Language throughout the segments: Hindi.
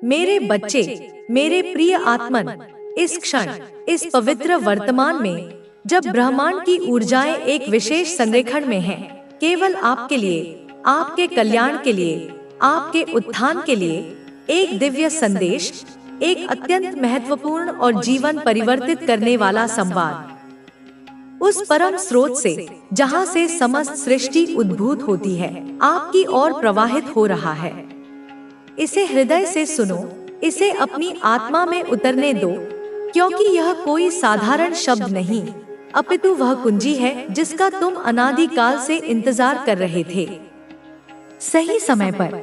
मेरे बच्चे, मेरे प्रिय आत्मन, इस क्षण, इस पवित्र वर्तमान में, जब ब्रह्मांड की ऊर्जाएं एक विशेष संरेखण में हैं, केवल आपके लिए, आपके कल्याण के लिए, आपके उत्थान के लिए, एक दिव्य संदेश, एक अत्यंत महत्वपूर्ण और जीवन परिवर्तित करने वाला संवाद, उस परम स्रोत से जहां से समस्त सृष्टि उद्भूत होती है, आपकी ओर प्रवाहित हो रहा है। इसे हृदय से सुनो, इसे अपनी आत्मा में उतरने दो, क्योंकि यह कोई साधारण शब्द नहीं, अपितु वह कुंजी है जिसका तुम अनादिकाल से इंतजार कर रहे थे। सही समय पर,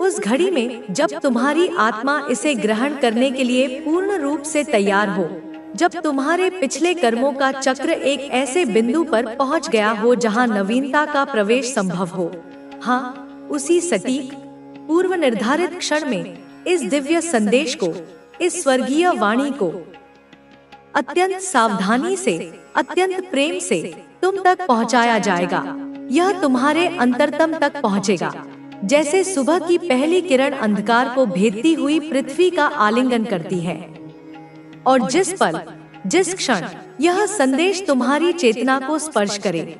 उस घड़ी में जब तुम्हारी आत्मा इसे ग्रहण करने के लिए पूर्ण रूप से तैयार हो, जब तुम्हारे पिछले कर्मों का चक्र एक ऐसे बिंदु पर पहुंच गया हो जहां नवीनता का प्रवेश संभव हो। हाँ, उसी सटीक पूर्व निर्धारित क्षण में इस दिव्य संदेश को, इस स्वर्गीय वाणी को अत्यंत सावधानी से, अत्यंत प्रेम से तुम तक पहुंचाया जाएगा। यह तुम्हारे अंतरतम तक पहुंचेगा, जैसे सुबह की पहली किरण अंधकार को भेदती हुई पृथ्वी का आलिंगन करती है। और जिस पल, जिस क्षण यह संदेश तुम्हारी चेतना को स्पर्श करे,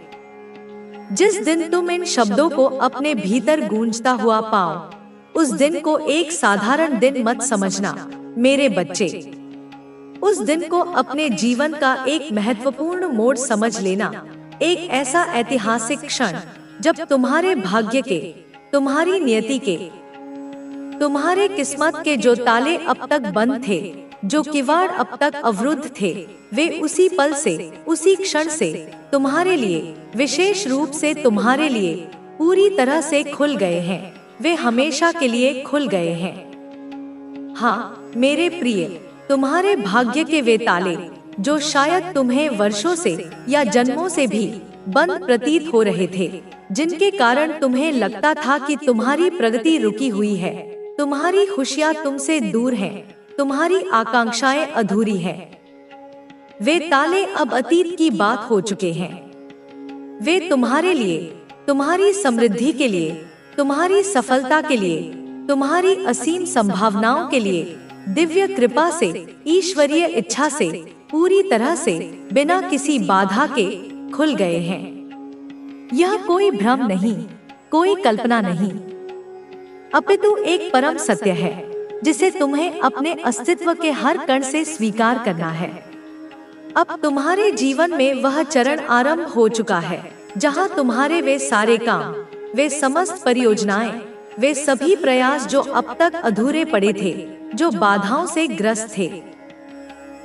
जिस दिन तुम इन शब्दों को अपने भीतर गूंजता हुआ पाओ, उस दिन को एक साधारण दिन मत समझना मेरे बच्चे। उस दिन को अपने जीवन का एक महत्वपूर्ण मोड़ समझ लेना, एक ऐसा ऐतिहासिक क्षण जब तुम्हारे भाग्य के, तुम्हारी नियति के, तुम्हारे किस्मत के जो ताले अब तक बंद थे, जो किवाड़ अब तक अवरुद्ध थे, वे उसी पल से, उसी क्षण से तुम्हारे लिए, विशेष रूप से तुम्हारे लिए पूरी तरह से खुल गए हैं। वे हमेशा के लिए खुल गए हैं। हाँ मेरे प्रिय, तुम्हारे भाग्य के वे ताले जो शायद तुम्हें वर्षों से या जन्मों से भी बंद प्रतीत हो रहे थे, जिनके कारण तुम्हें लगता था कि तुम्हारी प्रगति रुकी हुई है, तुम्हारी खुशियां तुमसे दूर हैं, तुम्हारी आकांक्षाएं अधूरी हैं, वे ताले अब अतीत की बात हो चुके हैं। वे तुम्हारे लिए, तुम्हारी समृद्धि के लिए, तुम्हारी सफलता के लिए, तुम्हारी असीम संभावनाओं के लिए, दिव्य कृपा से, ईश्वरीय इच्छा से, पूरी तरह से, बिना किसी बाधा के खुल गए हैं। यह कोई भ्रम नहीं, कोई कल्पना नहीं, अपितु एक परम सत्य है जिसे तुम्हें अपने अस्तित्व के हर कण से स्वीकार करना है। अब तुम्हारे जीवन में वह चरण आरंभ हो चुका है जहां तुम्हारे वे सारे काम, वे समस्त परियोजनाएं, वे सभी प्रयास जो अब तक अधूरे पड़े थे, जो बाधाओं से ग्रस्त थे,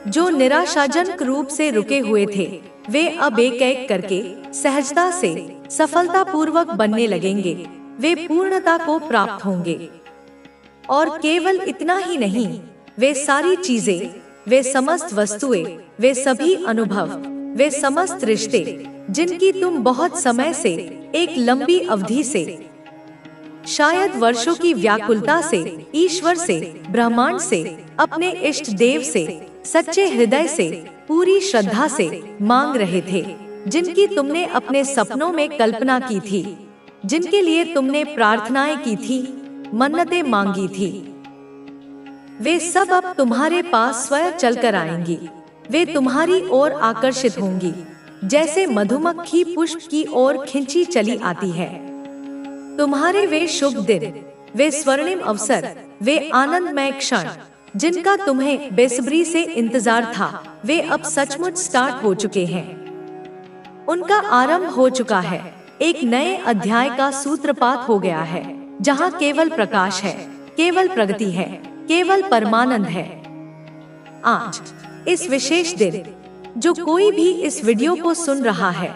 जो निराशाजनक रूप से रुके हुए थे, वे अब एक एक करके सहजता से, सफलतापूर्वक बनने लगेंगे। वे पूर्णता को प्राप्त होंगे। और केवल इतना ही नहीं, वे सारी चीजें, वे समस्त वस्तुएं, वे सभी अनुभव, वे समस्त रिश्ते जिनकी तुम बहुत समय से, एक लंबी अवधि से, शायद वर्षों की व्याकुलता से, ईश्वर से, ब्रह्मांड से, अपने इष्ट देव से, सच्चे हृदय से, पूरी श्रद्धा से मांग रहे थे, जिनकी तुमने अपने सपनों में कल्पना की थी, जिनके लिए तुमने प्रार्थनाएं की थी, मन्नतें मांगी थी, वे सब अब तुम्हारे पास स्वयं चलकर आएंगी। वे तुम्हारी ओर आकर्षित होंगी, जैसे मधुमक्खी पुष्प की ओर खिंची चली आती है। तुम्हारे वे शुभ दिन, वे स्वर्णिम अवसर, वे आनंदमय क्षण जिनका तुम्हें बेसब्री से इंतजार था, वे अब सचमुच स्टार्ट हो चुके हैं। उनका आरंभ हो चुका है। एक नए अध्याय का सूत्रपात हो गया है, जहां केवल प्रकाश है, केवल प्रगति है, केवल परमानंद है। आज इस विशेष दिन, जो कोई भी इस वीडियो को सुन रहा है,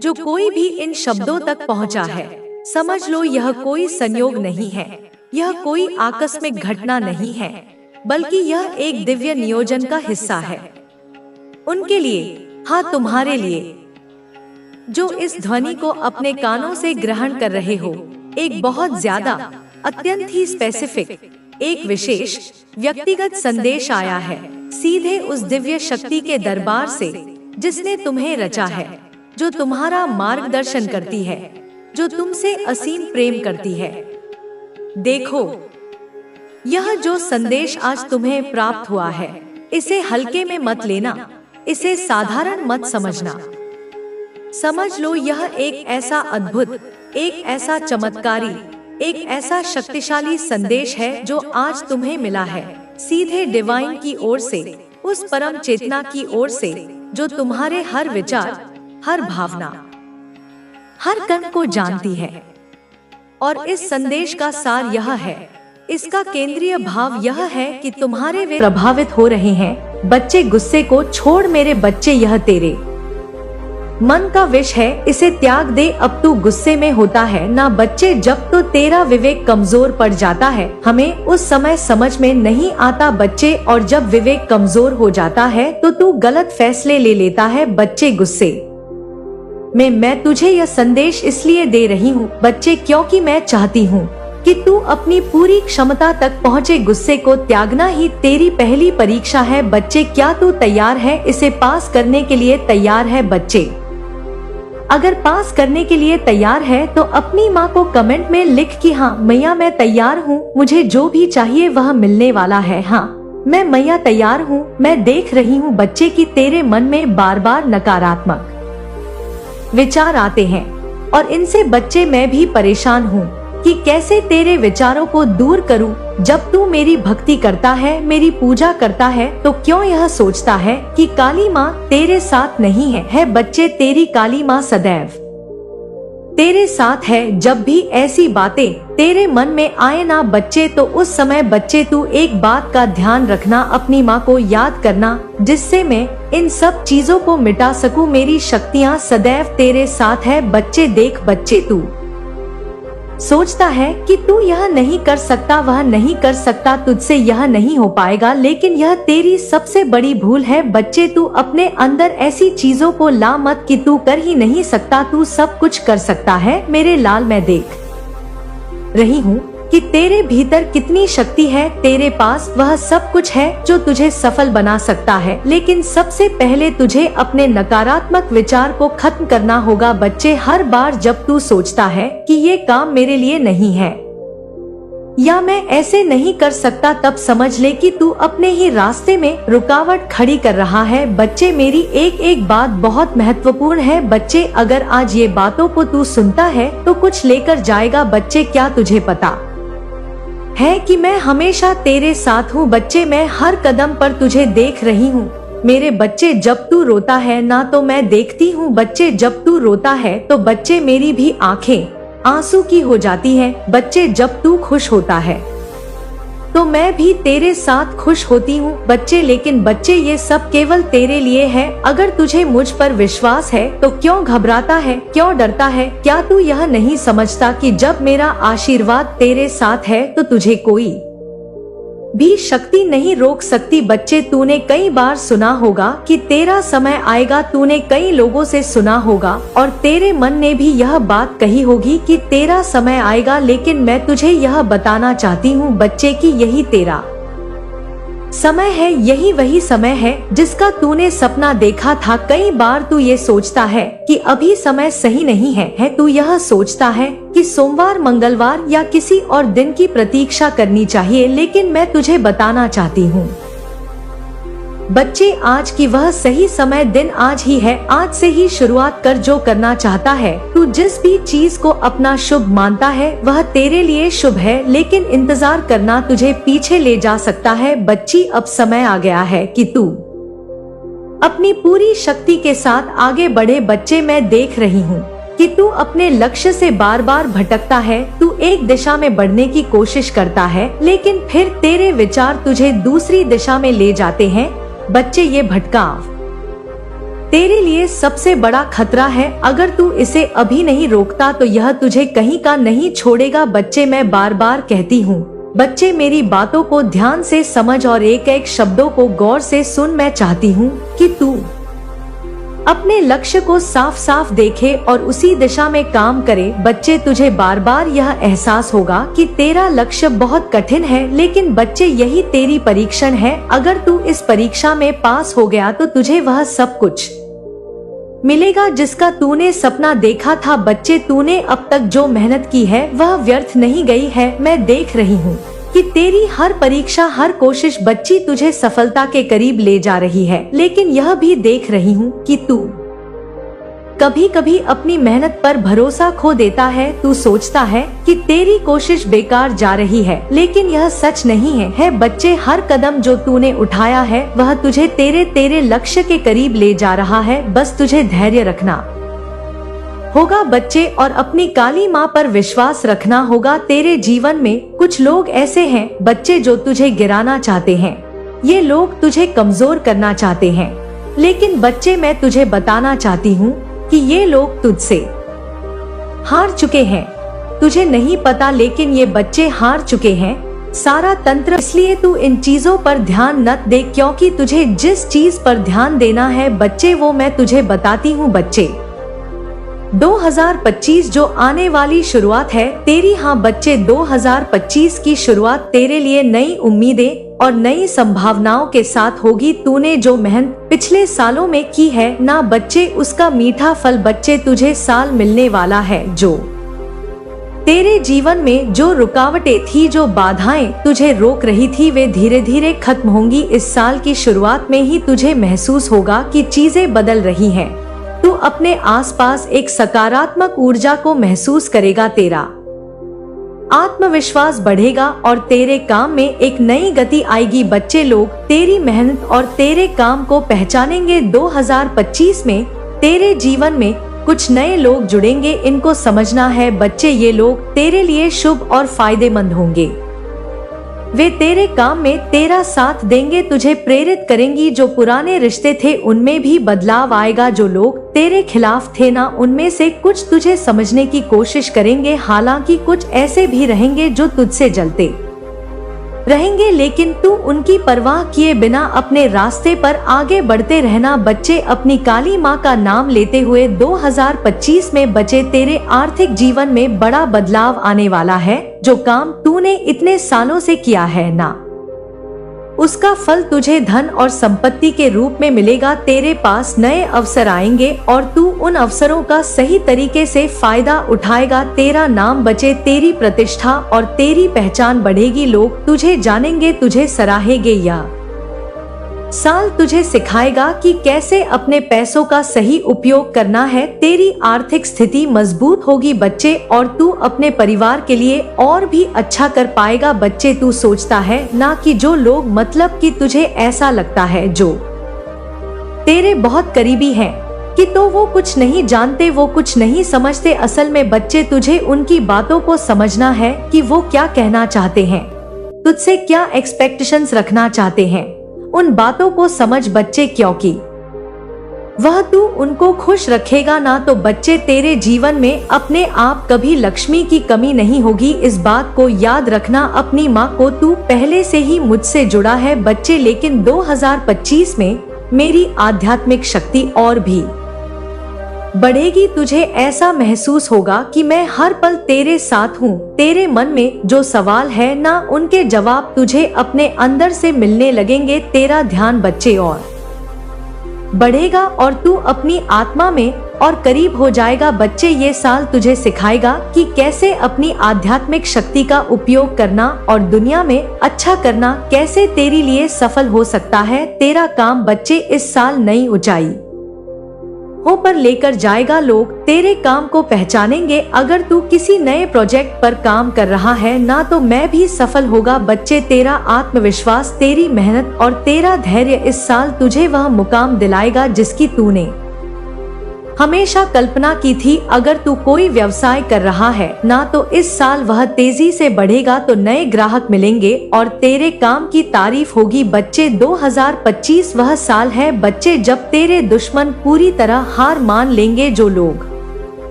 जो कोई भी इन शब्दों तक पहुंचा है, समझ लो यह कोई संयोग नहीं है, यह कोई आकस्मिक घटना नहीं है, बल्कि यह एक दिव्य नियोजन का हिस्सा है। उनके लिए, हाँ तुम्हारे लिए, जो इस ध्वनि को अपने कानों से ग्रहण कर रहे हो, एक बहुत ज्यादा, अत्यंत ही स्पेसिफिक, एक विशेष व्यक्तिगत संदेश आया है, सीधे उस दिव्य शक्ति के दरबार से जिसने तुम्हें रचा है, जो तुम्हारा मार्गदर्शन करती है, जो तुमसे असीम प्रेम करती है। देखो, यह जो संदेश आज तुम्हें प्राप्त हुआ है, इसे हल्के में मत लेना, इसे साधारण मत समझना। समझ लो यह एक ऐसा अद्भुत, एक ऐसा चमत्कारी, एक ऐसा शक्तिशाली संदेश है जो आज तुम्हें मिला है, सीधे डिवाइन की ओर से, उस परम चेतना की ओर से, जो तुम्हारे हर विचार, हर भावना, हर कण को जानती है। और इस संदेश का सार यह है, इसका केंद्रीय भाव यह है कि तुम्हारे वे प्रभावित हो रहे हैं। बच्चे गुस्से को छोड़ मेरे बच्चे, यह तेरे मन का विष है, इसे त्याग दे। अब तू गुस्से में होता है ना बच्चे, जब तो तेरा विवेक कमजोर पड़ जाता है, हमें उस समय समझ में नहीं आता बच्चे, और जब विवेक कमजोर हो जाता है तो तू गलत फैसले ले लेता है बच्चे। गुस्से में मैं तुझे यह संदेश इसलिए दे रही हूँ बच्चे, क्योंकि मैं चाहती हूँ कि तू अपनी पूरी क्षमता तक पहुँचे। गुस्से को त्यागना ही तेरी पहली परीक्षा है बच्चे। क्या तू तैयार है इसे पास करने के लिए? तैयार है बच्चे? अगर पास करने के लिए तैयार है तो अपनी माँ को कमेंट में लिख कि हाँ मैया मैं तैयार हूँ, मुझे जो भी चाहिए वह मिलने वाला है। हाँ मैं मैया तैयार हूँ। मैं देख रही हूँ बच्चे कि तेरे मन में बार बार नकारात्मक विचार आते हैं, और इनसे बच्चे मैं भी परेशान हूँ कि कैसे तेरे विचारों को दूर करूं। जब तू मेरी भक्ति करता है, मेरी पूजा करता है, तो क्यों यह सोचता है कि काली माँ तेरे साथ नहीं है बच्चे? तेरी काली माँ सदैव तेरे साथ है। जब भी ऐसी बातें तेरे मन में आए ना बच्चे, तो उस समय बच्चे तू एक बात का ध्यान रखना, अपनी माँ को याद करना, जिससे मैं इन सब चीजों को मिटा सकूं। मेरी शक्तियाँ सदैव तेरे साथ है बच्चे। देख बच्चे, तू सोचता है कि तू यह नहीं कर सकता, वह नहीं कर सकता, तुझसे यह नहीं हो पाएगा, लेकिन यह तेरी सबसे बड़ी भूल है बच्चे। तू अपने अंदर ऐसी चीजों को ला मत कि तू कर ही नहीं सकता, तू सब कुछ कर सकता है मेरे लाल। मैं देख रही हूँ कि तेरे भीतर कितनी शक्ति है, तेरे पास वह सब कुछ है जो तुझे सफल बना सकता है। लेकिन सबसे पहले तुझे अपने नकारात्मक विचार को खत्म करना होगा बच्चे। हर बार जब तू सोचता है कि ये काम मेरे लिए नहीं है या मैं ऐसे नहीं कर सकता, तब समझ ले कि तू अपने ही रास्ते में रुकावट खड़ी कर रहा है बच्चे। मेरी एक एक बात बहुत महत्वपूर्ण है बच्चे, अगर आज ये बातों को तू सुनता है तो कुछ लेकर जाएगा बच्चे। क्या तुझे पता है कि मैं हमेशा तेरे साथ हूँ बच्चे? मैं हर कदम पर तुझे देख रही हूँ मेरे बच्चे। जब तू रोता है ना तो मैं देखती हूँ बच्चे, जब तू रोता है तो बच्चे मेरी भी आंखें आंसू की हो जाती है बच्चे। जब तू खुश होता है तो मैं भी तेरे साथ खुश होती हूँ बच्चे। लेकिन बच्चे ये सब केवल तेरे लिए है। अगर तुझे मुझ पर विश्वास है तो क्यों घबराता है, क्यों डरता है? क्या तू यह नहीं समझता कि जब मेरा आशीर्वाद तेरे साथ है तो तुझे कोई भी शक्ति नहीं रोक सकती बच्चे। तूने कई बार सुना होगा कि तेरा समय आएगा, तूने कई लोगों से सुना होगा और तेरे मन ने भी यह बात कही होगी कि तेरा समय आएगा, लेकिन मैं तुझे यह बताना चाहती हूँ बच्चे कि यही तेरा समय है, यही वही समय है जिसका तूने सपना देखा था। कई बार तू ये सोचता है कि अभी समय सही नहीं है तू यह सोचता है कि सोमवार, मंगलवार या किसी और दिन की प्रतीक्षा करनी चाहिए, लेकिन मैं तुझे बताना चाहती हूँ बच्चे आज की वह सही समय दिन आज ही है। आज से ही शुरुआत कर जो करना चाहता है। तू जिस भी चीज को अपना शुभ मानता है वह तेरे लिए शुभ है, लेकिन इंतजार करना तुझे पीछे ले जा सकता है बच्ची। अब समय आ गया है कि तू अपनी पूरी शक्ति के साथ आगे बढ़े बच्चे। मैं देख रही हूँ कि तू अपने लक्ष्य से बार बार भटकता है। तू एक दिशा में बढ़ने की कोशिश करता है, लेकिन फिर तेरे विचार तुझे दूसरी दिशा में ले जाते हैं बच्चे। ये भटकाव तेरे लिए सबसे बड़ा खतरा है। अगर तू इसे अभी नहीं रोकता तो यह तुझे कहीं का नहीं छोड़ेगा बच्चे। मैं बार बार कहती हूँ बच्चे, मेरी बातों को ध्यान से समझ और एक एक शब्दों को गौर से सुन। मैं चाहती हूँ कि तू अपने लक्ष्य को साफ साफ देखे और उसी दिशा में काम करे बच्चे। तुझे बार बार यह एहसास होगा कि तेरा लक्ष्य बहुत कठिन है, लेकिन बच्चे यही तेरी परीक्षण है। अगर तू इस परीक्षा में पास हो गया तो तुझे वह सब कुछ मिलेगा जिसका तूने सपना देखा था बच्चे। तूने अब तक जो मेहनत की है वह व्यर्थ नहीं गई है। मैं देख रही हूँ कि तेरी हर परीक्षा, हर कोशिश बच्ची तुझे सफलता के करीब ले जा रही है। लेकिन यह भी देख रही हूँ कि तू कभी कभी अपनी मेहनत पर भरोसा खो देता है। तू सोचता है कि तेरी कोशिश बेकार जा रही है, लेकिन यह सच नहीं है बच्चे। हर कदम जो तूने उठाया है वह तुझे तेरे लक्ष्य के करीब ले जा रहा है। बस तुझे धैर्य रखना होगा बच्चे, और अपनी काली माँ पर विश्वास रखना होगा। तेरे जीवन में कुछ लोग ऐसे हैं बच्चे जो तुझे गिराना चाहते हैं। ये लोग तुझे कमजोर करना चाहते हैं, लेकिन बच्चे मैं तुझे बताना चाहती हूँ कि ये लोग तुझसे हार चुके हैं। तुझे नहीं पता, लेकिन ये बच्चे हार चुके हैं सारा तंत्र। इसलिए तू इन चीजों पर ध्यान न दे, क्योंकि तुझे जिस चीज पर ध्यान देना है बच्चे वो मैं तुझे बताती हूँ। बच्चे 2025 जो आने वाली शुरुआत है तेरी, हाँ बच्चे 2025 की शुरुआत तेरे लिए नई उम्मीदें और नई संभावनाओं के साथ होगी। तूने जो मेहनत पिछले सालों में की है ना बच्चे, उसका मीठा फल बच्चे तुझे साल मिलने वाला है। जो तेरे जीवन में जो रुकावटें थी, जो बाधाएं तुझे रोक रही थी, वे धीरे धीरे खत्म होंगी। इस साल की शुरुआत में ही तुझे महसूस होगा कि चीजें बदल रही हैं। तू अपने आसपास एक सकारात्मक ऊर्जा को महसूस करेगा। तेरा आत्मविश्वास बढ़ेगा और तेरे काम में एक नई गति आएगी। बच्चे लोग तेरी मेहनत और तेरे काम को पहचानेंगे। 2025 में तेरे जीवन में कुछ नए लोग जुड़ेंगे। इनको समझना है बच्चे, ये लोग तेरे लिए शुभ और फायदेमंद होंगे। वे तेरे काम में तेरा साथ देंगे, तुझे प्रेरित करेंगी। जो पुराने रिश्ते थे उनमें भी बदलाव आएगा। जो लोग तेरे खिलाफ थे ना, उनमें से कुछ तुझे समझने की कोशिश करेंगे। हालांकि कुछ ऐसे भी रहेंगे जो तुझसे जलते रहेंगे, लेकिन तू उनकी परवाह किए बिना अपने रास्ते पर आगे बढ़ते रहना। बच्चे अपनी काली माँ का नाम लेते हुए 2025 में बच्चे तेरे आर्थिक जीवन में बड़ा बदलाव आने वाला है। जो काम तूने इतने सालों से किया है ना, उसका फल तुझे धन और संपत्ति के रूप में मिलेगा। तेरे पास नए अवसर आएंगे और तू उन अवसरों का सही तरीके से फायदा उठाएगा। तेरा नाम बचे, तेरी प्रतिष्ठा और तेरी पहचान बढ़ेगी। लोग तुझे जानेंगे, तुझे सराहेंगे। यह साल तुझे सिखाएगा कि कैसे अपने पैसों का सही उपयोग करना है। तेरी आर्थिक स्थिति मजबूत होगी बच्चे, और तू अपने परिवार के लिए और भी अच्छा कर पाएगा। बच्चे तू सोचता है ना कि जो लोग, मतलब कि तुझे ऐसा लगता है जो तेरे बहुत करीबी हैं कि तो वो कुछ नहीं जानते, वो कुछ नहीं समझते। असल में बच्चे तुझे उनकी बातों को समझना है कि वो क्या कहना चाहते हैं, तुझसे क्या एक्सपेक्टेशंस रखना चाहते हैं। उन बातों को समझ बच्चे, क्योंकि वह तू उनको खुश रखेगा ना तो बच्चे तेरे जीवन में अपने आप कभी लक्ष्मी की कमी नहीं होगी। इस बात को याद रखना। अपनी माँ को तू पहले से ही मुझसे जुड़ा है बच्चे, लेकिन 2025 में मेरी आध्यात्मिक शक्ति और भी बढ़ेगी। तुझे ऐसा महसूस होगा कि मैं हर पल तेरे साथ हूँ। तेरे मन में जो सवाल है ना, उनके जवाब तुझे अपने अंदर से मिलने लगेंगे। तेरा ध्यान बच्चे और बढ़ेगा और तू अपनी आत्मा में और करीब हो जाएगा। बच्चे ये साल तुझे सिखाएगा कि कैसे अपनी आध्यात्मिक शक्ति का उपयोग करना और दुनिया में अच्छा करना कैसे तेरे लिए सफल हो सकता है। तेरा काम बच्चे इस साल नई ऊंचाई पर लेकर जाएगा। लोग तेरे काम को पहचानेंगे। अगर तू किसी नए प्रोजेक्ट पर काम कर रहा है ना, तो मैं भी सफल होगा। बच्चे तेरा आत्मविश्वास, तेरी मेहनत और तेरा धैर्य इस साल तुझे वह मुकाम दिलाएगा जिसकी तूने हमेशा कल्पना की थी। अगर तू कोई व्यवसाय कर रहा है ना, तो इस साल वह तेजी से बढ़ेगा। तो नए ग्राहक मिलेंगे और तेरे काम की तारीफ होगी। बच्चे 2025 वह साल है बच्चे जब तेरे दुश्मन पूरी तरह हार मान लेंगे। जो लोग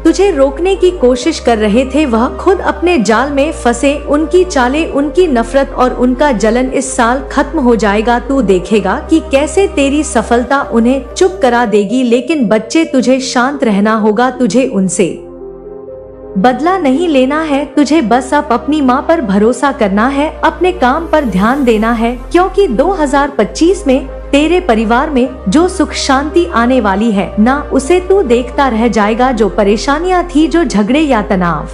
तुझे रोकने की कोशिश कर रहे थे वह खुद अपने जाल में फंसे। उनकी चालें, उनकी नफरत और उनका जलन इस साल खत्म हो जाएगा। तू देखेगा कि कैसे तेरी सफलता उन्हें चुप करा देगी। लेकिन बच्चे तुझे शांत रहना होगा, तुझे उनसे बदला नहीं लेना है। तुझे बस अब अपनी माँ पर भरोसा करना है, अपने काम पर ध्यान देना है, क्योंकि 2025 में तेरे परिवार में जो सुख शांति आने वाली है ना, उसे तू देखता रह जाएगा। जो परेशानियां थी, जो झगड़े या तनाव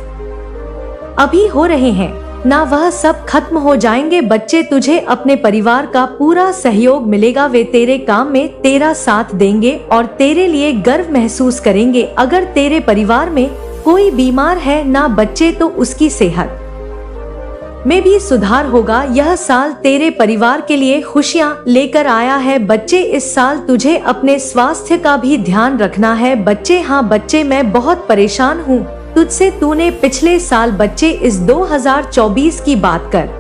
अभी हो रहे हैं, ना वह सब खत्म हो जाएंगे। बच्चे, तुझे अपने परिवार का पूरा सहयोग मिलेगा। वे तेरे काम में तेरा साथ देंगे और तेरे लिए गर्व महसूस करेंगे। अगर तेरे परिवार में कोई बीमार है ना बच्चे, तो उसकी सेहत में भी सुधार होगा। यह साल तेरे परिवार के लिए खुशियां लेकर आया है। बच्चे, इस साल तुझे अपने स्वास्थ्य का भी ध्यान रखना है। बच्चे, हाँ बच्चे, मैं बहुत परेशान हूँ तुझसे। तूने पिछले साल, बच्चे इस 2024 की बात कर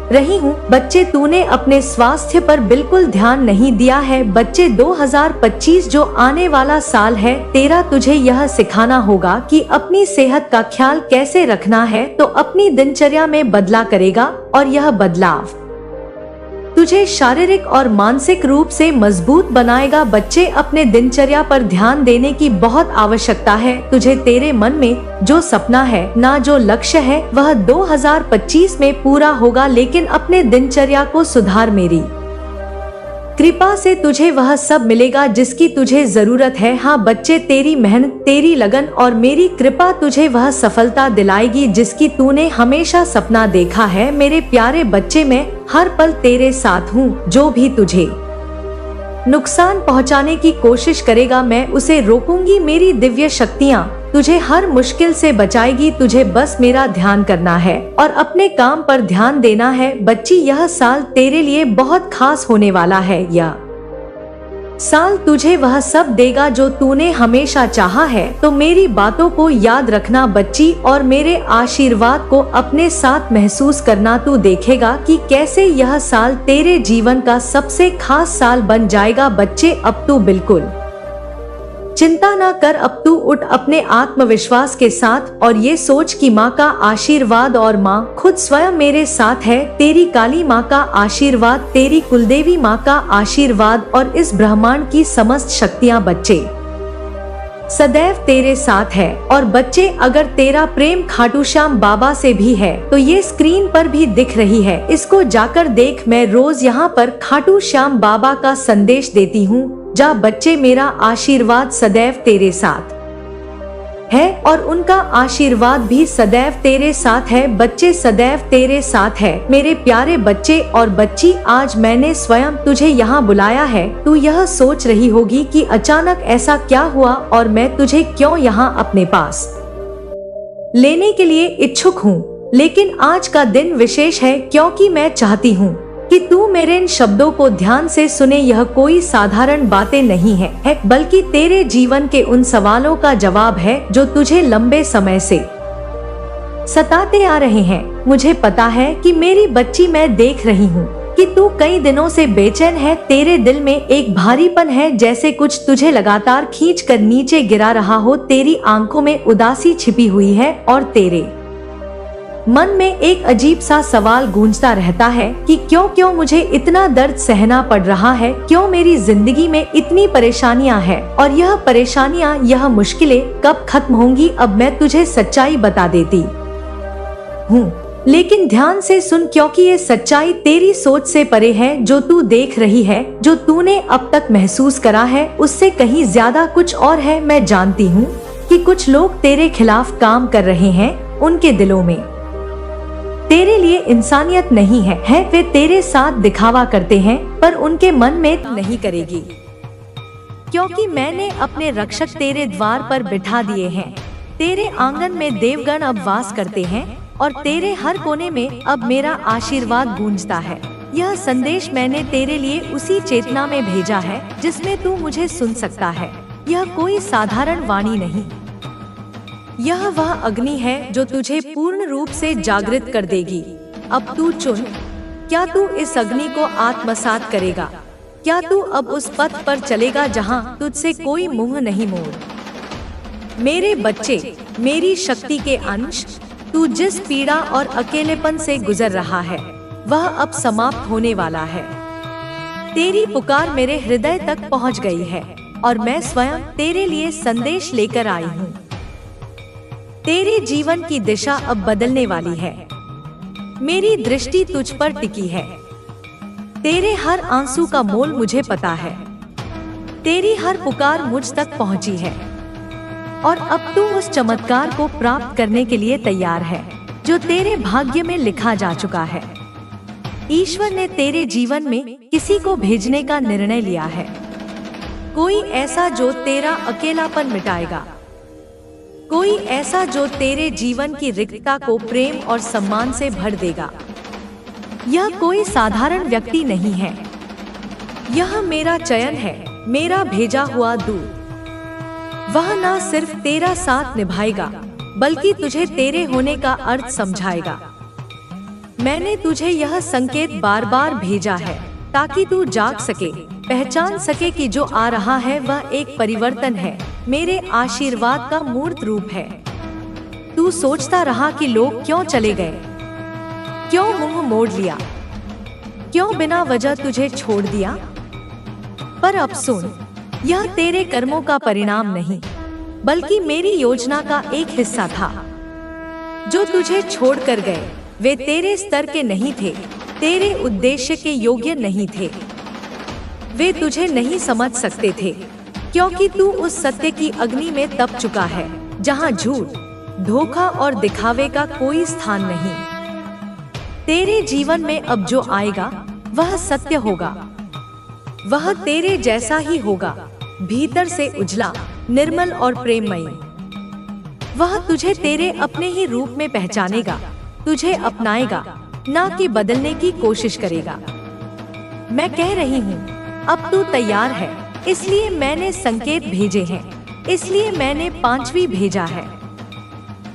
रही हूँ बच्चे, तूने अपने स्वास्थ्य पर बिल्कुल ध्यान नहीं दिया है। बच्चे, 2025 जो आने वाला साल है तेरा, तुझे यह सिखाना होगा कि अपनी सेहत का ख्याल कैसे रखना है, तो अपनी दिनचर्या में बदलाव करेगा और यह बदलाव तुझे शारीरिक और मानसिक रूप से मजबूत बनाएगा। बच्चे, अपने दिनचर्या पर ध्यान देने की बहुत आवश्यकता है। तुझे तेरे मन में जो सपना है ना जो लक्ष्य है वह 2025 में पूरा होगा, लेकिन अपने दिनचर्या को सुधार। मेरी कृपा से तुझे वह सब मिलेगा जिसकी तुझे जरूरत है। हाँ बच्चे, तेरी मेहनत, तेरी लगन और मेरी कृपा तुझे वह सफलता दिलाएगी जिसकी तूने हमेशा सपना देखा है। मेरे प्यारे बच्चे, मैं हर पल तेरे साथ हूँ। जो भी तुझे नुकसान पहुँचाने की कोशिश करेगा मैं उसे रोकूंगी। मेरी दिव्य शक्तियाँ तुझे हर मुश्किल से बचाएगी। तुझे बस मेरा ध्यान करना है और अपने काम पर ध्यान देना है। बच्ची, यह साल तेरे लिए बहुत खास होने वाला है। यह साल तुझे वह सब देगा जो तूने हमेशा चाहा है। तो मेरी बातों को याद रखना बच्ची, और मेरे आशीर्वाद को अपने साथ महसूस करना। तू देखेगा कि कैसे यह साल तेरे जीवन का सबसे खास साल बन जाएगा। बच्चे, अब तू बिल्कुल चिंता ना कर। अब तू उठ अपने आत्मविश्वास के साथ और ये सोच कि माँ का आशीर्वाद और माँ खुद स्वयं मेरे साथ है। तेरी काली माँ का आशीर्वाद, तेरी कुलदेवी माँ का आशीर्वाद और इस ब्रह्मांड की समस्त शक्तियाँ बच्चे सदैव तेरे साथ है। और बच्चे, अगर तेरा प्रेम खाटू श्याम बाबा से भी है तो ये स्क्रीन पर भी दिख रही है, इसको जाकर देख। मैं रोज यहाँ पर खाटू श्याम बाबा का संदेश देती हूँ। जा बच्चे, मेरा आशीर्वाद सदैव तेरे साथ है और उनका आशीर्वाद भी सदैव तेरे साथ है। बच्चे, सदैव तेरे साथ है मेरे प्यारे बच्चे। और बच्ची, आज मैंने स्वयं तुझे यहाँ बुलाया है। तू यह सोच रही होगी कि अचानक ऐसा क्या हुआ और मैं तुझे क्यों यहाँ अपने पास लेने के लिए इच्छुक हूँ। लेकिन आज का दिन विशेष है क्योंकि मैं चाहती हूँ कि तू मेरे इन शब्दों को ध्यान से सुने। यह कोई साधारण बातें नहीं है, बल्कि तेरे जीवन के उन सवालों का जवाब है जो तुझे लंबे समय से सताते आ रहे हैं। मुझे पता है कि मेरी बच्ची, मैं देख रही हूँ कि तू कई दिनों से बेचैन है। तेरे दिल में एक भारीपन है, जैसे कुछ तुझे लगातार खींच कर नीचे गिरा रहा हो। तेरी आंखों में उदासी छिपी हुई है और तेरे मन में एक अजीब सा सवाल गूंजता रहता है कि क्यों मुझे इतना दर्द सहना पड़ रहा है, क्यों मेरी जिंदगी में इतनी परेशानियां हैं और यह परेशानियां, यह मुश्किलें कब खत्म होंगी। अब मैं तुझे सच्चाई बता देती हूँ, लेकिन ध्यान से सुन, क्योंकि ये सच्चाई तेरी सोच से परे है। जो तू देख रही है, जो तूने अब तक महसूस करा है, उससे कहीं ज्यादा कुछ और है। मैं जानती हूँ कि कुछ लोग तेरे खिलाफ काम कर रहे हैं। उनके दिलों में तेरे लिए इंसानियत नहीं है। वे तेरे साथ दिखावा करते हैं पर उनके मन में नहीं करेगी, क्योंकि मैंने अपने रक्षक तेरे द्वार पर बिठा दिए हैं। तेरे आंगन में देवगण अब वास करते हैं और तेरे हर कोने में अब मेरा आशीर्वाद गूंजता है। यह संदेश मैंने तेरे लिए उसी चेतना में भेजा है जिसमें तू मुझे सुन सकता है। यह कोई साधारण वाणी नहीं, यह वह अग्नि है जो तुझे पूर्ण रूप से जागृत कर देगी। अब तू चुन, क्या तू इस अग्नि को आत्मसात करेगा? क्या तू अब उस पथ पर चलेगा जहां तुझसे कोई मुंह नहीं मोड़? मेरे बच्चे, मेरी शक्ति के अंश, तू जिस पीड़ा और अकेलेपन से गुजर रहा है वह अब समाप्त होने वाला है। तेरी पुकार मेरे हृदय तक पहुंच गई है और मैं स्वयं तेरे लिए संदेश लेकर आई हूँ। तेरे जीवन की दिशा अब बदलने वाली है। मेरी दृष्टि तुझ पर टिकी है। तेरे हर आंसू का मोल मुझे पता है। तेरी हर पुकार मुझ तक पहुंची है और अब तू उस चमत्कार को प्राप्त करने के लिए तैयार है। जो तेरे भाग्य में लिखा जा चुका है। ईश्वर ने तेरे जीवन में किसी को भेजने का निर्णय लिया है, कोई ऐसा जो तेरा अकेलापन मिटाएगा, कोई ऐसा जो तेरे जीवन की रिक्तता को प्रेम और सम्मान से भर देगा। यह कोई साधारण व्यक्ति नहीं है, यह मेरा चयन है, मेरा भेजा हुआ दूत। वह न सिर्फ तेरा साथ निभाएगा बल्कि तुझे तेरे होने का अर्थ समझाएगा। मैंने तुझे यह संकेत बार बार भेजा है ताकि तू जाग सके, पहचान सके कि जो आ रहा है वह एक परिवर्तन है, मेरे आशीर्वाद का मूर्त रूप है। तू सोचता रहा कि लोग क्यों चले गए, क्यों मुंह मोड़ लिया, क्यों बिना वजह तुझे छोड़ दिया। पर अब सुन, यह तेरे कर्मों का परिणाम नहीं बल्कि मेरी योजना का एक हिस्सा था। जो तुझे छोड़कर गए वे तेरे स्तर के नहीं थे, तेरे उद्देश्य के योग्य नहीं थे। वे तुझे नहीं समझ सकते थे क्योंकि तू उस सत्य की अग्नि में तप चुका है जहां झूठ, धोखा और दिखावे का कोई स्थान नहीं। तेरे जीवन में अब जो आएगा वह सत्य होगा, वह तेरे जैसा ही होगा, भीतर से उजला, निर्मल और प्रेममयी। वह तुझे तेरे अपने ही रूप में पहचानेगा, तुझे अपनाएगा, ना कि बदलने की कोशिश करेगा। मैं कह रही हूँ, अब तू तैयार है, इसलिए मैंने संकेत भेजे हैं, इसलिए मैंने 5वीं भेजा है।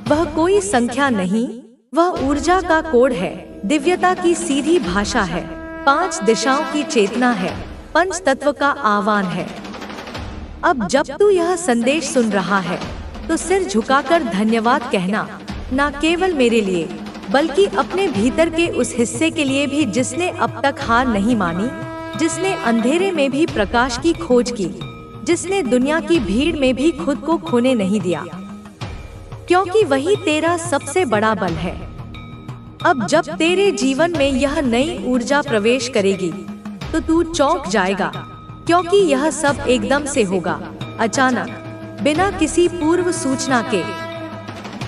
वह कोई संख्या नहीं, वह ऊर्जा का कोड है, दिव्यता की सीधी भाषा है, 5 दिशाओं की चेतना है, पंच तत्व का आह्वान है। अब जब तू यह संदेश सुन रहा है तो सिर झुकाकर धन्यवाद कहना, न केवल मेरे लिए बल्कि अपने भीतर के उस हिस्से के लिए भी जिसने अब तक हार नहीं मानी, जिसने अंधेरे में भी प्रकाश की खोज की, जिसने दुनिया की भीड़ में भी खुद को खोने नहीं दिया, क्योंकि वही तेरा सबसे बड़ा बल है। अब जब तेरे जीवन में यह नई ऊर्जा प्रवेश करेगी तो तू चौंक जाएगा, क्योंकि यह सब एकदम से होगा, अचानक, बिना किसी पूर्व सूचना के।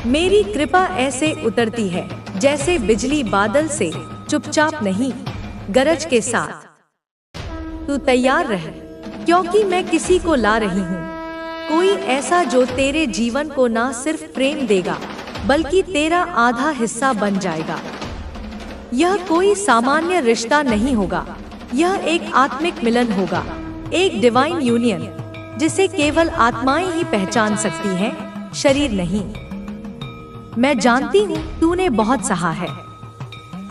मेरी कृपा ऐसे उतरती है जैसे बिजली बादल से, चुपचाप नहीं, गरज के साथ। तू तैयार रह, क्योंकि मैं किसी को ला रही हूँ, कोई ऐसा जो तेरे जीवन को न सिर्फ प्रेम देगा बल्कि तेरा आधा हिस्सा बन जाएगा। यह कोई सामान्य रिश्ता नहीं होगा, यह एक आत्मिक मिलन होगा, एक डिवाइन यूनियन जिसे केवल आत्माएं ही पहचान सकती हैं, शरीर नहीं। मैं जानती हूँ तूने बहुत सहा है,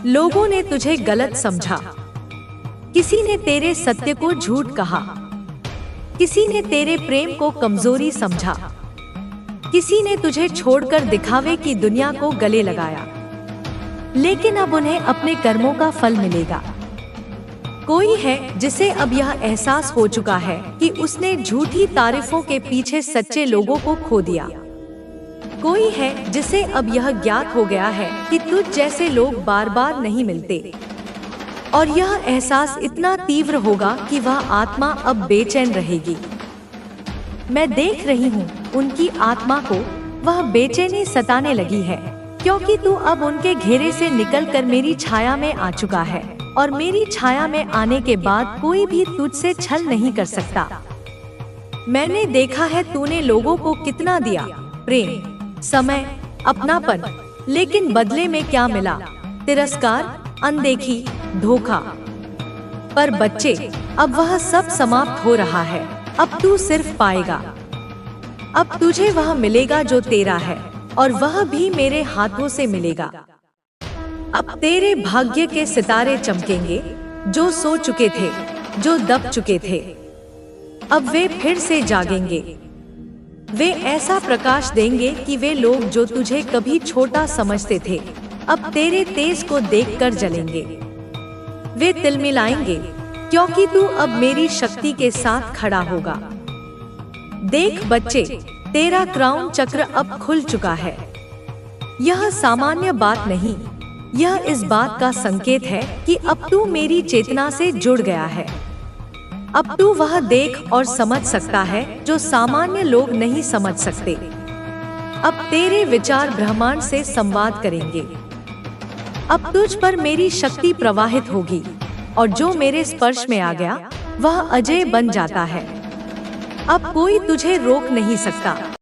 लोगों ने तुझे गलत समझा, किसी ने तेरे सत्य को झूठ कहा, किसी ने तेरे प्रेम को कमजोरी समझा, किसी ने तुझे छोड़कर दिखावे की दुनिया को गले लगाया। लेकिन अब उन्हें अपने कर्मों का फल मिलेगा। कोई है जिसे अब यह एहसास हो चुका है कि उसने झूठी तारीफों के पीछे सच्चे लोगों को खो दिया। कोई है जिसे अब यह ज्ञात हो गया है कि तुझ जैसे लोग बार बार नहीं मिलते, और यह एहसास इतना तीव्र होगा कि वह आत्मा अब बेचैन रहेगी। मैं देख रही हूँ उनकी आत्मा को वह बेचैनी सताने लगी है, क्योंकि तू अब उनके घेरे से निकलकर मेरी छाया में आ चुका है, और मेरी छाया में आने के बाद कोई भी तुझसे छल नहीं कर सकता। मैंने देखा है तूने लोगों को कितना दिया, प्रेम, समय, अपनापन, लेकिन बदले में क्या मिला? तिरस्कार, अनदेखी, धोखा। पर बच्चे, अब वह सब समाप्त हो रहा है। अब तू सिर्फ पाएगा, अब तुझे वह मिलेगा जो तेरा है, और वह भी मेरे हाथों से मिलेगा। अब तेरे भाग्य के सितारे चमकेंगे, जो सो चुके थे, जो दब चुके थे, अब वे फिर से जागेंगे। वे ऐसा प्रकाश देंगे कि वे लोग जो तुझे कभी छोटा समझते थे, अब तेरे तेज को देखकर जलेंगे। वे तिलमिलाएंगे, क्योंकि तू अब मेरी शक्ति के साथ खड़ा होगा। देख बच्चे, तेरा क्राउन चक्र अब खुल चुका है। यह सामान्य बात नहीं, यह इस बात का संकेत है कि अब तू मेरी चेतना से जुड़ गया है। अब तू वह देख और समझ सकता है जो सामान्य लोग नहीं समझ सकते। अब तेरे विचार ब्रह्मांड से संवाद करेंगे। अब तुझ पर मेरी शक्ति प्रवाहित होगी और जो मेरे स्पर्श में आ गया वह अजय बन जाता है। अब कोई तुझे रोक नहीं सकता।